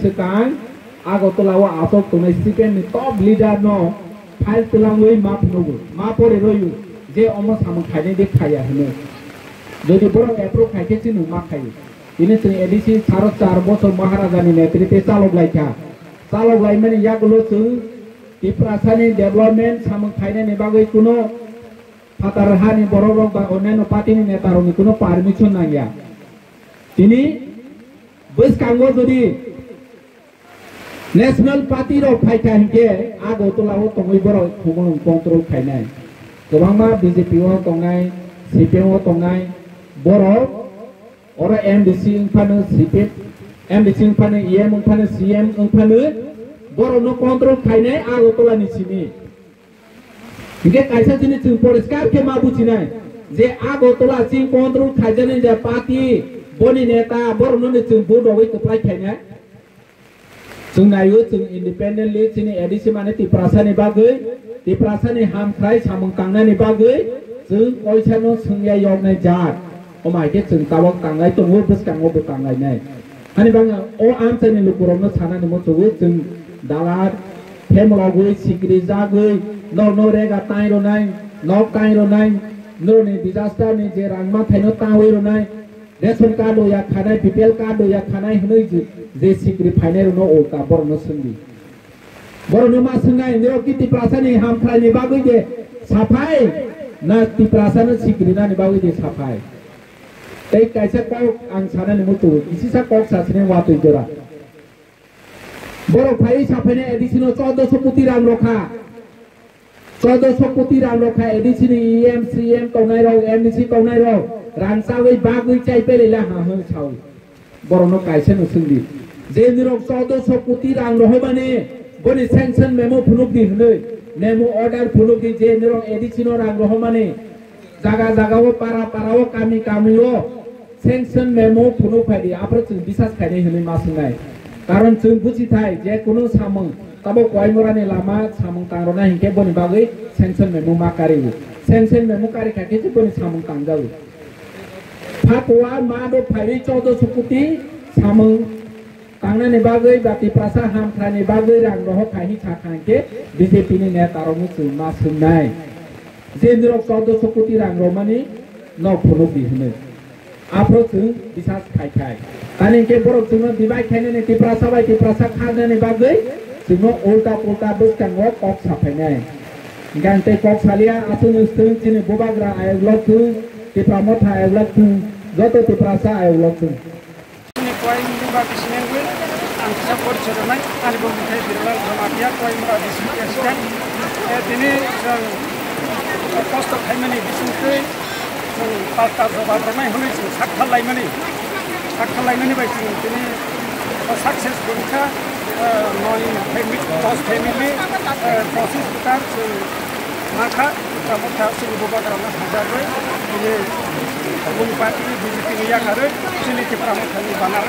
sekarang Agotala wa asok tunai CPM ni top leader no file tulang wei map nogo map ore royu je omo samang khaine de khaya hene যদি বড় approve খাইতে চিনু মা খাই ini sini edisi saro 4 বছর মহারাজানি নেতৃত্বে চালক লাই মানে ইয়াগুলো সু টিপ্রাসানি ডেভেলপমেন্ট সামং খাইনানি বাগৈ কোনো ফাতারহানি বড় রং বা অন্যান্য পার্টিনি নেতারনি কোনো পারমিশন নাইয়া তিনি বৈসকাঙ্গো যদি ন্যাশনাল পার্টি র ফাইটা হিকে আগতলাও তङै বড় खुमन कन्ट्रोल खाइनाय गोबांमा बिजेपि ओ तंनाय सिपिएम ओ तंनाय बड़ Orang MDC ingpanu CPIP, MDC ingpanu IM ingpanu CM ingpanu boro no kontrol kainai Agotala ni sini. Hingga kaisa sini jeng poriskar ke mabucinai. Je Agotala sing kontrol kaijane je parti boni neta boro no ni jeng bodo wei keplai kainai. Jeng nayu jeng independently sini edisi mane ti prasani hamkrai samung tangnani bagai jeng koisano sengya yognai jat. Omai ke jeng tawang tangai tunggu bus kanggo betangai nai. Hani bang o am seni lukuromno sana ni mo tuwe jeng dalar hemologui sikrizagui no rega tai ro nai no tai ro nai no ni disaster ni je rangma thaino tawi ro nai ration card ya khanai BPL card ya khanai hnoi je sikri phainai ro no o ka borno sungdi borno ma sungai ne o kiti prasani ham khlai ni bagui je saphai na ti prasana sikri na ni bagui je saphai tei kaisa kau ang sana ni mo tu isi sa kau sa sine wa tu jora বড় ভাই সাফেনে এডিসিনো 1400 কোটি রাং রখা 1400 কোটি রাং রখা এডিসিনি ইএমসিএম কৌনাই রং MDC কৌনাই রং রাংসাওই বাগুই চাইপে লেলা হাহ ছাও বড়নো কাইছে নসুন্দি যে নিরক 1400 কোটি রাং রহবানে বনি sanction memo ফুনুক দি হনে memo order ফুনুক দি যে নিরক এডিসিনো রাং রহমানে জাগাও পারাও কামিও স্যাংশন মেমো ফুনুক ফাইদি আপর বিশ্বাস খাইনে হনে মাসুনাই Karon jeng buci thai je kuno sameng tabo koimorani lama sameng tangrona hingke boni bagai sanction memo makari sanction memo kari kake je boni sameng tangjau fatwa mado phai 1400 koti sameng tangnani bagai bati prasa hamkrani bagai rang roh khai chakangke BJP ni netaronu ma sunai jendrok 1400 koti rang romani no phunuk dihne apro jeng bisas khai Kani ke borok cuma dibai kene ne tiprasa khane ne bagai cuma ulta bus kan wok kok sapenai gante kok salia asu nustung cini bobagra ayolok tu tipramot ayolok tu joto tiprasa ayolok tu ini koi minggu bagi seminggu angsa por cermai kali bom kai birlal ramatia koi mura diskan ini cost of mani bisungke pasta jobat ramai holi sakthal lai mani Akhalai baik ini sukses berita noli family proses kita maka kamu tahu sini bukan kerana hajar ini bupati BJP yang ada sini kita ramu kami banar